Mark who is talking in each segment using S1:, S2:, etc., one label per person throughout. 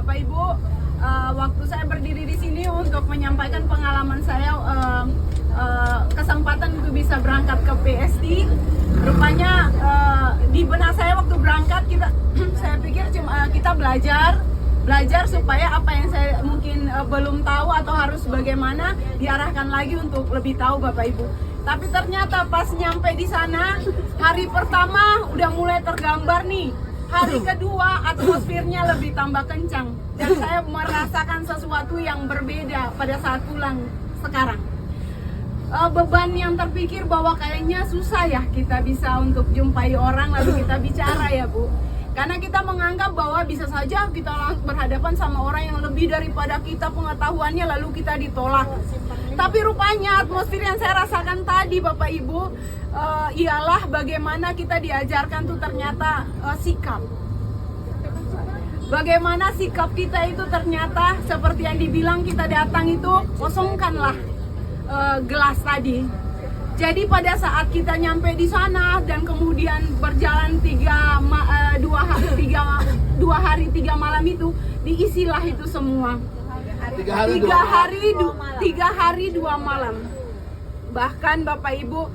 S1: Bapak Ibu, waktu saya berdiri di sini untuk menyampaikan pengalaman saya, kesempatan untuk bisa berangkat ke PSD. Rupanya di benak saya waktu berangkat saya pikir cuma kita belajar supaya apa yang saya mungkin belum tahu atau harus bagaimana diarahkan lagi untuk lebih tahu Bapak Ibu. Tapi ternyata pas nyampe di sana, hari pertama udah mulai tergambar nih. Hari kedua atmosfernya lebih tambah kencang dan saya merasakan sesuatu yang berbeda pada saat pulang sekarang. Beban yang terpikir bahwa kayaknya susah ya kita bisa untuk jumpai orang lalu kita bicara ya Bu. Karena kita menganggap bahwa bisa saja kita berhadapan sama orang yang lebih daripada kita pengetahuannya lalu kita ditolak. Tapi rupanya atmosfer yang saya rasakan tadi Bapak Ibu ialah bagaimana kita diajarkan tuh ternyata sikap. Bagaimana sikap kita itu ternyata seperti yang dibilang kita datang itu kosongkanlah gelas tadi. Jadi pada saat kita nyampe di sana dan kemudian berjalan 2 hari 3 malam itu diisilah itu semua. 3 hari 2 malam. Bahkan Bapak Ibu,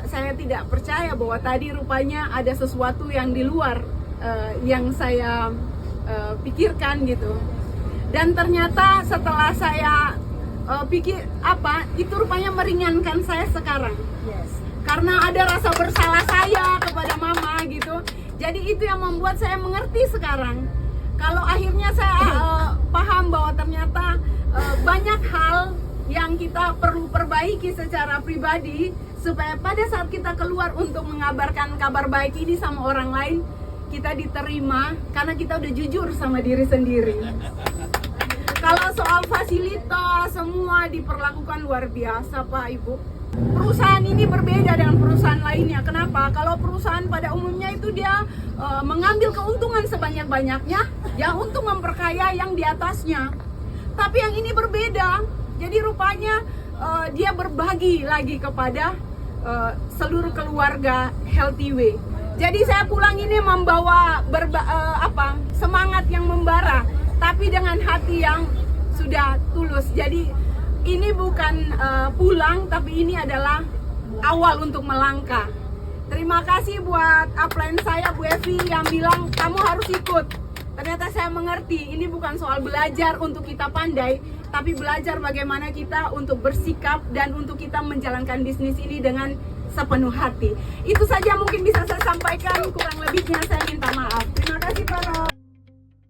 S1: saya tidak percaya bahwa tadi rupanya ada sesuatu yang di luar yang saya pikirkan gitu. Dan ternyata setelah saya pikir itu rupanya meringankan saya sekarang. Karena ada rasa bersalah saya kepada mama gitu. Jadi itu yang membuat saya mengerti sekarang. Kalau akhirnya saya paham bahwa ternyata banyak hal yang kita perlu perbaiki secara pribadi supaya pada saat kita keluar untuk mengabarkan kabar baik ini sama orang lain, kita diterima karena kita udah jujur sama diri sendiri. Kalau soal fasilitas semua diperlakukan luar biasa Pak Ibu. Perusahaan ini berbeda dengan perusahaan lainnya. Kenapa? Kalau perusahaan pada umumnya itu dia mengambil keuntungan sebanyak-banyaknya, ya untuk memperkaya yang di atasnya. Tapi yang ini berbeda. Jadi rupanya dia berbagi lagi kepada seluruh keluarga Healthy Way. Jadi saya pulang ini membawa semangat yang membara, tapi dengan hati yang sudah tulus. Jadi ini bukan pulang, tapi ini adalah awal untuk melangkah. Terima kasih buat upline saya Bu Evi yang bilang kamu harus ikut. Ternyata saya mengerti, ini bukan soal belajar untuk kita pandai, tapi belajar bagaimana kita untuk bersikap dan untuk kita menjalankan bisnis ini dengan sepenuh hati. Itu saja mungkin bisa saya sampaikan, kurang lebihnya saya minta maaf. Terima kasih Pak Ron.